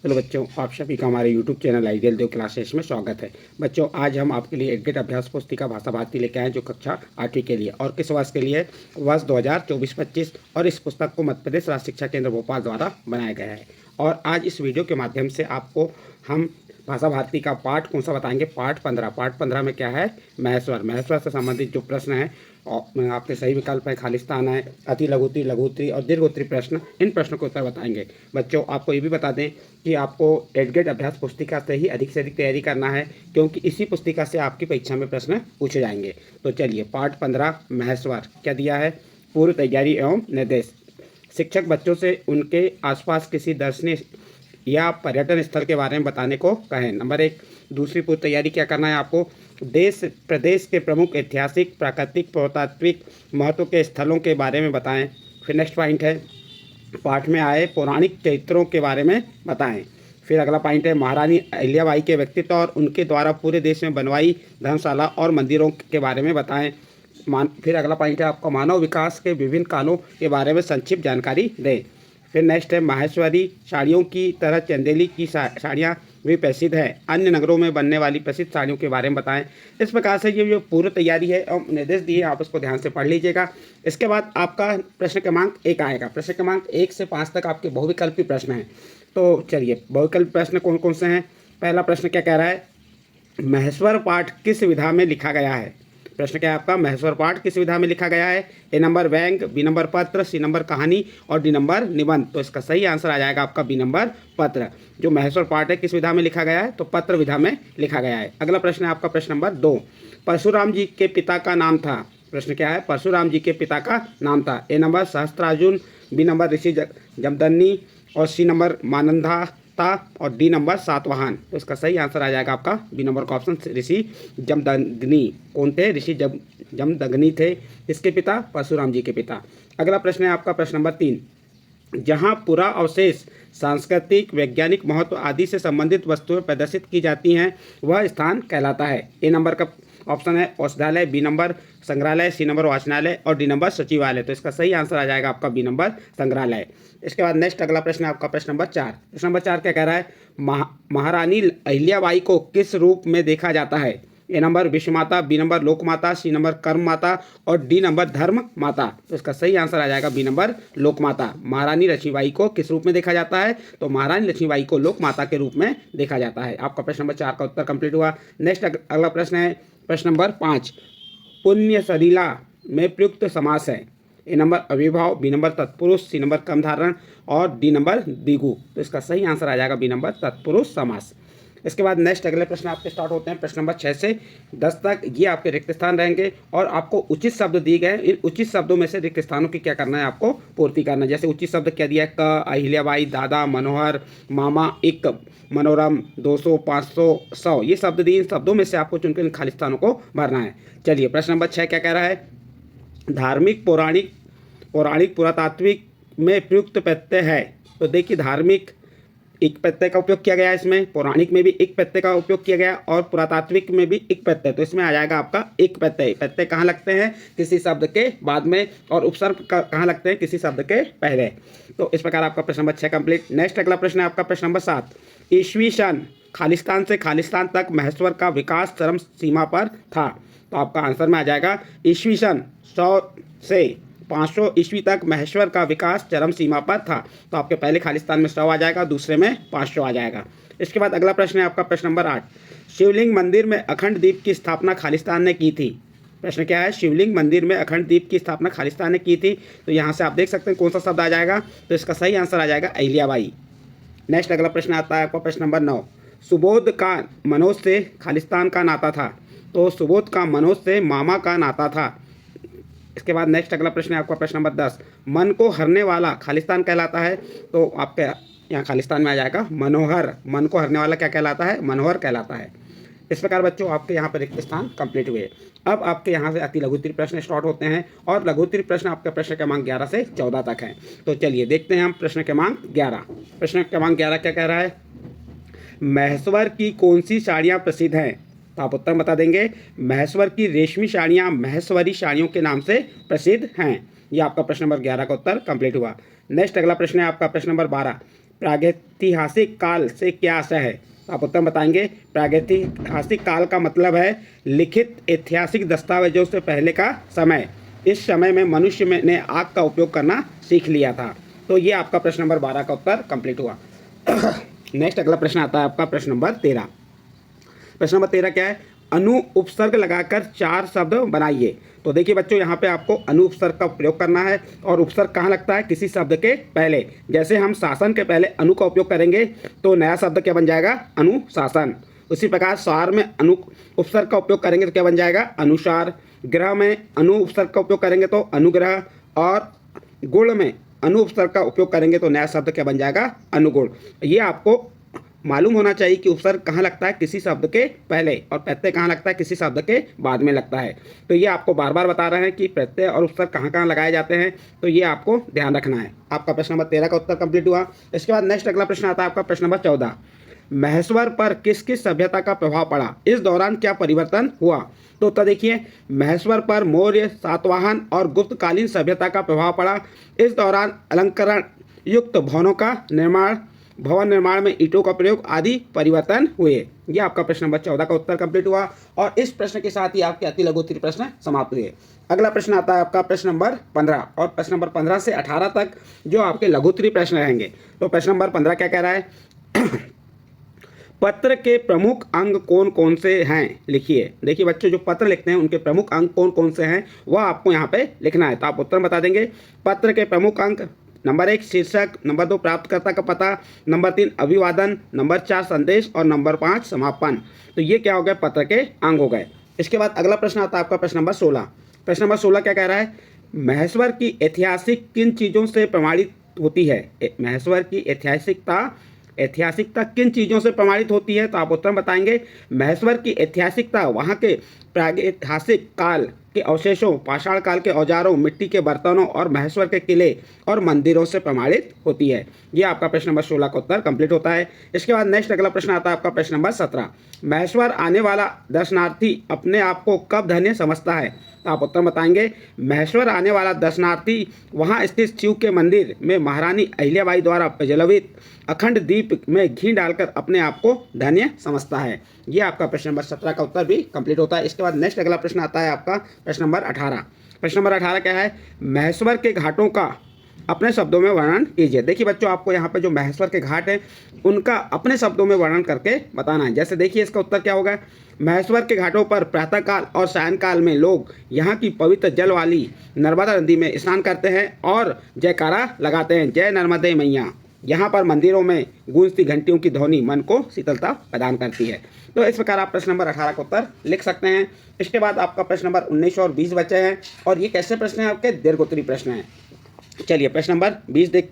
Hello बच्चों, आप सभी का हमारे यूट्यूब चैनल आइडियल देव क्लासेस में स्वागत है। बच्चों, आज हम आपके लिए एडगेट अभ्यास पुस्तिका भाषा भारती लेके आए जो कक्षा 8वीं के लिए और किस वर्ष के लिए, वर्ष 2024-25। और इस पुस्तक को मध्य प्रदेश राज्य शिक्षा केंद्र भोपाल द्वारा बनाया गया है। और आज इस वीडियो के माध्यम से आपको हम भाषा भारती का पाठ कौन सा बताएंगे, पाठ 15। पाठ 15 में क्या है, महेश्वर। महेश्वर से संबंधित जो प्रश्न है और आपके सही विकल्प है, खालिस्तान है, अति लघुत्तरी, लघुत्तरी और दीर्घोत्तरी प्रश्न, इन प्रश्नों के उत्तर बताएंगे। बच्चों, आपको ये भी बता दें कि आपको एडगेट अभ्यास पुस्तिका से ही अधिक तैयारी करना है, क्योंकि इसी पुस्तिका से आपकी परीक्षा में प्रश्न पूछे जाएंगे। तो चलिए, पाठ 15 महेश्वर क्या दिया है, पूर्व तैयारी एवं निर्देश। शिक्षक बच्चों से उनके आसपास किसी दर्शनीय या पर्यटन स्थल के बारे में बताने को कहें। नंबर 1। दूसरी पूर्व तैयारी क्या करना है आपको, देश प्रदेश के प्रमुख ऐतिहासिक, प्राकृतिक, पुरातात्विक महत्व के स्थलों के बारे में बताएं। फिर नेक्स्ट पॉइंट है, पाठ में आए पौराणिक चरित्रों के बारे में बताएं। फिर अगला पॉइंट है, महारानी अहिल्याबाई के व्यक्तित्व और उनके द्वारा पूरे देश में बनवाई धर्मशाला और मंदिरों के बारे में बताएं। फिर अगला पॉइंट है आपका, मानव विकास के विभिन्न कालों के बारे में संक्षिप्त जानकारी दें। फिर नेक्स्ट है, माहेश्वरी साड़ियों की तरह चंदेली की साड़ियाँ भी प्रसिद्ध है, अन्य नगरों में बनने वाली प्रसिद्ध साड़ियों के बारे में बताएं। इस प्रकार से ये जो पूर्व तैयारी है और निर्देश दिए, आप उसको ध्यान से पढ़ लीजिएगा। इसके बाद आपका प्रश्न क्रमांक 1 आएगा। प्रश्न क्रमांक 1 से 5 तक आपके बहुविकल्पी प्रश्न हैं। तो चलिए, बहुविकल्पी प्रश्न कौन कौन से हैं। पहला प्रश्न क्या कह रहा है, महेश्वर पाठ किस विधा में लिखा गया है। प्रश्न क्या है आपका, महेश्वर पाठ किस विधा में लिखा गया है। ए नंबर व्यंग, बी नंबर पत्र, सी नंबर कहानी और डी नंबर निबंध। तो इसका सही आंसर आ जाएगा आपका बी नंबर पत्र। जो महेश्वर पाठ है किस विधा में लिखा गया है, तो पत्र विधा में लिखा गया है। अगला प्रश्न है आपका प्रश्न नंबर 2, परशुराम जी के पिता का नाम था। प्रश्न क्या है, परशुराम जी के पिता का नाम था। ए नंबर सहस्त्रार्जुन, बी नंबर ऋषि जमदग्नि और सी नंबर मानंदा था और डी नंबर सातवाहन। तो इसका सही आंसर आ जाएगा आपका बी नंबर का ऑप्शन, ऋषि जमदग्नि। कौन थे, ऋषि जमदग्नि थे इसके पिता, परशुराम जी के पिता। अगला प्रश्न है आपका प्रश्न नंबर 3, जहां पुरा अवशेष सांस्कृतिक, वैज्ञानिक महत्व आदि से संबंधित वस्तुएं प्रदर्शित की जाती हैं, वह स्थान कहलाता है। ए नंबर का ऑप्शन है औषधालय, बी नंबर संग्रहालय, सी नंबर वाचनालय और डी नंबर सचिवालय। तो इसका सही आंसर आ जाएगा आपका बी नंबर संग्रहालय। इसके बाद नेक्स्ट अगला प्रश्न है आपका प्रश्न नंबर 4। प्रश्न नंबर 4 क्या कह रहा है, महारानी अहिल्याबाई को किस रूप में देखा जाता है। ए नंबर विश्व माता, बी नंबर लोक माता, सी नंबर कर्म माता और डी नंबर धर्म माता। तो इसका सही आंसर आ जाएगा बी नंबर लोक माता। महारानी लक्ष्मीबाई को किस रूप में देखा जाता है, तो महारानी लक्ष्मीबाई को लोक माता के रूप में देखा जाता है। आपका प्रश्न नंबर 4 का उत्तर कंप्लीट हुआ। नेक्स्ट अगला प्रश्न है प्रश्न नंबर 5, पुण्य सलीला में प्रयुक्त समास है। ए नंबर अविभाव, बी नंबर तत्पुरुष, सी नंबर कर्मधारण और डी नंबर द्विगु। तो इसका सही आंसर आ जाएगा बी नंबर तत्पुरुष समास। इसके बाद नेक्स्ट अगले प्रश्न आपके स्टार्ट होते हैं प्रश्न नंबर 6 से 10 तक। ये आपके रिक्त स्थान रहेंगे और आपको उचित शब्द दिए गए हैं। इन उचित शब्दों में से रिक्त स्थानों की क्या करना है, आपको पूर्ति करना है। जैसे उचित शब्द क्या दिया है, क, अहिल्याबाई, दादा, मनोहर, मामा, एक, मनोरम, 200, 500, 100, ये शब्द दिए। इन शब्दों में से आपको चुनकर इन खाली स्थानों को भरना है। चलिए, प्रश्न नंबर 6 क्या कह रहा है, धार्मिक, पौराणिक, पुरातात्विक में प्रयुक्त प्रत्यय है। तो देखिए, धार्मिक एक प्रत्यय का उपयोग किया गया है इसमें, पौराणिक में भी एक प्रत्यय का उपयोग किया गया और पुरातात्विक में भी एक प्रत्यय। तो इसमें आ जाएगा आपका एक प्रत्यय। प्रत्यय कहाँ लगते हैं, किसी शब्द के बाद में, और उपसर्ग कहाँ लगते हैं, किसी शब्द के पहले। तो इस प्रकार आपका प्रश्न नंबर 6 कंप्लीट। नेक्स्ट अगला प्रश्न है आपका प्रश्न नंबर 7, ईस्वी सन खालिस्तान से खालिस्तान तक महेश्वर का विकास चरम सीमा पर था। तो आपका आंसर में आ जाएगा ईस्वी सन 100 से 500 ईस्वी तक महेश्वर का विकास चरम सीमा पर था। तो आपके पहले खालिस्तान में 100 आ जाएगा, दूसरे में 500 आ जाएगा। इसके बाद अगला प्रश्न है आपका प्रश्न नंबर 8, शिवलिंग मंदिर में अखंड दीप की स्थापना खालिस्तान ने की थी। प्रश्न क्या है, शिवलिंग मंदिर में अखंड दीप की स्थापना खालिस्तान ने की थी। तो यहाँ से आप देख सकते हैं कौन सा शब्द आ जाएगा, तो इसका सही आंसर आ जाएगा अहिल्याबाई। नेक्स्ट अगला प्रश्न आता है आपका प्रश्न नंबर 9, सुबोध का मनोज से खालिस्तान का नाता था। तो सुबोध का मनोज से मामा का नाता था। इसके बाद नेक्स्ट अगला प्रश्न है आपका प्रश्न नंबर 10, मन को हरने वाला खालिस्तान कहलाता है। तो आपके यहाँ खालिस्तान में आ जाएगा मनोहर। मन को हरने वाला क्या कहलाता है, मनोहर कहलाता है। इस प्रकार बच्चों आपके यहाँ पर रिक्त स्थान कंप्लीट हुए। अब आपके यहाँ से अति लघुत्तरी प्रश्न स्टार्ट होते हैं और लघुत्तरी प्रश्न आपका प्रश्न क्रमांक 11 से 14 तक है। तो चलिए देखते हैं हम प्रश्न क्रमांक 11। प्रश्न क्रमांक 11 क्या कह रहा है, महेश्वर की कौन सी साड़ियाँ प्रसिद्ध हैं। तो आप उत्तर बता देंगे, महेश्वर की रेशमी साड़ियाँ महेश्वरी साड़ियों के नाम से प्रसिद्ध हैं। ये आपका प्रश्न नंबर 11 का उत्तर कंप्लीट हुआ। नेक्स्ट अगला प्रश्न है आपका प्रश्न नंबर 12, प्रागैतिहासिक काल से क्या आशय है? तो आप उत्तर बताएंगे। प्रागैतिहासिक काल का मतलब है लिखित ऐतिहासिक दस्तावेजों से पहले का समय। इस समय में मनुष्य ने आग का उपयोग करना सीख लिया था। तो ये आपका प्रश्न नंबर 12 का उत्तर कंप्लीट हुआ। नेक्स्ट अगला प्रश्न आता है आपका प्रश्न नंबर 13। प्रश्न नंबर 13 क्या है? अनु उपसर्ग लगाकर 4 शब्द बनाइए। तो देखिए बच्चों, यहाँ पे आपको अनु उपसर्ग का प्रयोग करना है और उपसर्ग कहाँ लगता है? किसी शब्द के पहले। जैसे हम शासन के पहले अनु का उपयोग करेंगे तो नया शब्द क्या बन जाएगा? अनुशासन। उसी प्रकार सार में अनु उपसर्ग का उपयोग करेंगे तो क्या बन जाएगा? अनुसार। ग्रह में अनु उपसर्ग का उपयोग करेंगे तो अनुग्रह, और गुण में अनु उपसर्ग का उपयोग करेंगे तो नया शब्द क्या बन जाएगा? अनुगुण। ये आपको मालूम होना चाहिए कि उपसर्ग कहाँ लगता है? किसी शब्द के पहले, और प्रत्यय कहाँ लगता है? किसी शब्द के बाद में लगता है। तो ये आपको बार बार बता रहे हैं कि प्रत्यय और उपसर्ग कहाँ कहाँ लगाए जाते हैं, तो ये आपको ध्यान रखना है। आपका प्रश्न नंबर 13 का उत्तर कंप्लीट हुआ। इसके बाद नेक्स्ट अगला प्रश्न आता है आपका प्रश्न नंबर 14। महेश्वर पर किस किस सभ्यता का प्रभाव पड़ा? इस दौरान क्या परिवर्तन हुआ? तो उत्तर देखिए, महेश्वर पर मौर्य, सातवाहन और गुप्तकालीन सभ्यता का प्रभाव पड़ा। इस दौरान अलंकरण युक्त भवन निर्माण में ईंटों का प्रयोग आदि परिवर्तन हुए। ये आपका प्रश्न नंबर 14 का उत्तर कंप्लीट हुआ और इस प्रश्न के साथ ही आपके अति लघु उत्तरीय प्रश्न समाप्त हुए। अगला प्रश्न आता है आपका प्रश्न नंबर 15 और प्रश्न नंबर 15 से 18 तक जो आपके लघु उत्तरीय प्रश्न रहेंगे। तो प्रश्न नंबर 15 क्या कह रहा है? पत्र के प्रमुख अंग कौन कौन से हैं? लिखिए। देखिए बच्चों, जो पत्र लिखते हैं उनके प्रमुख अंग कौन कौन से हैं वह आपको यहाँ पे लिखना है। तो आप उत्तर बता देंगे। पत्र के प्रमुख अंग: नंबर 1 शीर्षक, नंबर 2 प्राप्तकर्ता का पता, नंबर 3 अभिवादन, नंबर 4 संदेश और नंबर 5 समापन। तो ये क्या हो गए? पत्र के अंग हो गए। इसके बाद अगला प्रश्न आता है आपका प्रश्न नंबर 16। प्रश्न नंबर 16 क्या कह रहा है? महेश्वर की ऐतिहासिक किन चीज़ों से प्रमाणित होती है? महेश्वर की ऐतिहासिकता किन चीज़ों से प्रमाणित होती है? तो आप उत्तर बताएंगे। महेश्वर की ऐतिहासिकता वहाँ के प्रागैतिहासिक काल के अवशेषों, पाषाण काल के औजारों, मिट्टी के बर्तनों और महेश्वर के किले और मंदिरों से प्रमाणित होती है। ये आपका प्रश्न नंबर 16 का उत्तर कंप्लीट होता है। इसके बाद नेक्स्ट अगला प्रश्न आता है आपका प्रश्न नंबर 17। महेश्वर आने वाला दर्शनार्थी अपने आप को कब धन्य समझता है? तो आप उत्तर बताएंगे। महेश्वर आने वाला दर्शनार्थी वहाँ स्थित शिव के मंदिर में महारानी अहिल्याबाई द्वारा प्रज्वलित अखंड दीप में घी डालकर अपने आप को धन्य समझता है। ये आपका प्रश्न नंबर 17 का उत्तर भी कंप्लीट होता है। इसके बाद नेक्स्ट अगला प्रश्न आता है आपका प्रश्न नंबर 18। प्रश्न नंबर 18 क्या है? महेश्वर के घाटों का अपने शब्दों में वर्णन कीजिए। देखिए बच्चों, आपको यहाँ पे जो महेश्वर के घाट हैं उनका अपने शब्दों में वर्णन करके बताना है। जैसे देखिए इसका उत्तर क्या होगा? महेश्वर के घाटों पर प्रातःकाल और सायंकाल में लोग यहाँ की पवित्र जल वाली नर्मदा नदी में स्नान करते हैं और जयकारा लगाते हैं, जय नर्मदे मैया। यहाँ पर मंदिरों में गूंजती घंटियों की ध्वनि मन को शीतलता प्रदान करती है। तो इस प्रकार आप प्रश्न नंबर 18 का उत्तर लिख सकते हैं। इसके बाद आपका प्रश्न नंबर 19 और 20 बचे हैं और ये कैसे प्रश्न हैं? आपके दीर्घोत्तरीय प्रश्न हैं। चलिए प्रश्न नंबर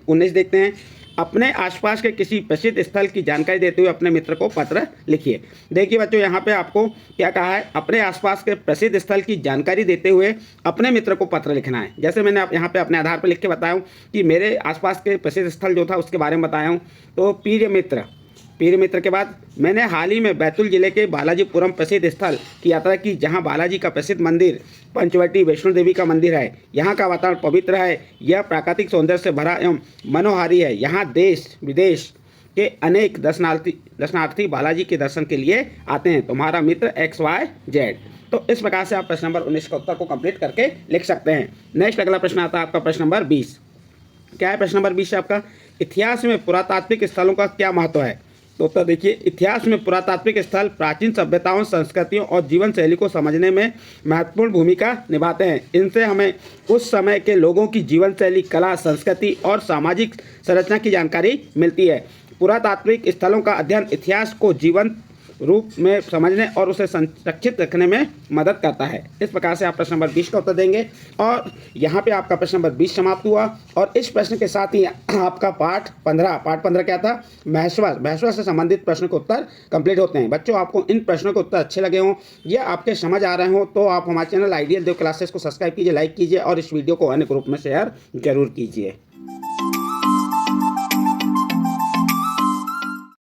19 देखते हैं। अपने आसपास के किसी प्रसिद्ध स्थल की जानकारी देते हुए अपने मित्र को पत्र लिखिए। देखिए बच्चों, यहाँ पे आपको क्या कहा है? अपने आसपास के प्रसिद्ध स्थल की जानकारी देते हुए अपने मित्र को पत्र लिखना है। जैसे मैंने यहाँ पे अपने आधार पर लिख के बताया हूँ कि मेरे आसपास के प्रसिद्ध स्थल जो था उसके बारे में बताया हूँ। तो प्रिय मित्र के बाद मैंने हाल ही में बैतूल जिले के बालाजीपुरम प्रसिद्ध स्थल की यात्रा की, जहां बालाजी का प्रसिद्ध मंदिर पंचवटी वैष्णो देवी का मंदिर है। यहां का वातावरण पवित्र है, यह प्राकृतिक सौंदर्य से भरा एवं मनोहारी है। यहां देश विदेश के अनेक दर्शनार्थी बालाजी के दर्शन के लिए आते हैं। तुम्हारा मित्र XYZ। तो इस प्रकार से आप प्रश्न नंबर 19 का उत्तर को कंप्लीट करके लिख सकते हैं। नेक्स्ट अगला प्रश्न आता है आपका प्रश्न नंबर 20। क्या है प्रश्न नंबर 20 आपका? इतिहास में पुरातात्विक स्थलों का क्या महत्व है? तो उत्तर देखिए, इतिहास में पुरातात्विक स्थल प्राचीन सभ्यताओं, संस्कृतियों और जीवन शैली को समझने में महत्वपूर्ण भूमिका निभाते हैं। इनसे हमें उस समय के लोगों की जीवन शैली, कला, संस्कृति और सामाजिक संरचना की जानकारी मिलती है। पुरातात्विक स्थलों का अध्ययन इतिहास को जीवंत रूप में समझने और उसे संरक्षित रखने में मदद करता है। इस प्रकार से आप प्रश्न नंबर 20 का उत्तर देंगे और यहाँ पे आपका प्रश्न नंबर 20 समाप्त हुआ। और इस प्रश्न के साथ ही आपका पाठ 15 क्या था? महेश्वर से संबंधित प्रश्न के उत्तर कंप्लीट होते हैं। बच्चों, आपको इन प्रश्नों के उत्तर अच्छे लगे हों या आपके समझ आ रहे हों तो आप हमारे चैनल आइडियल देव क्लासेस को सब्सक्राइब कीजिए, लाइक कीजिए और इस वीडियो को अन्य ग्रुप में शेयर जरूर कीजिए।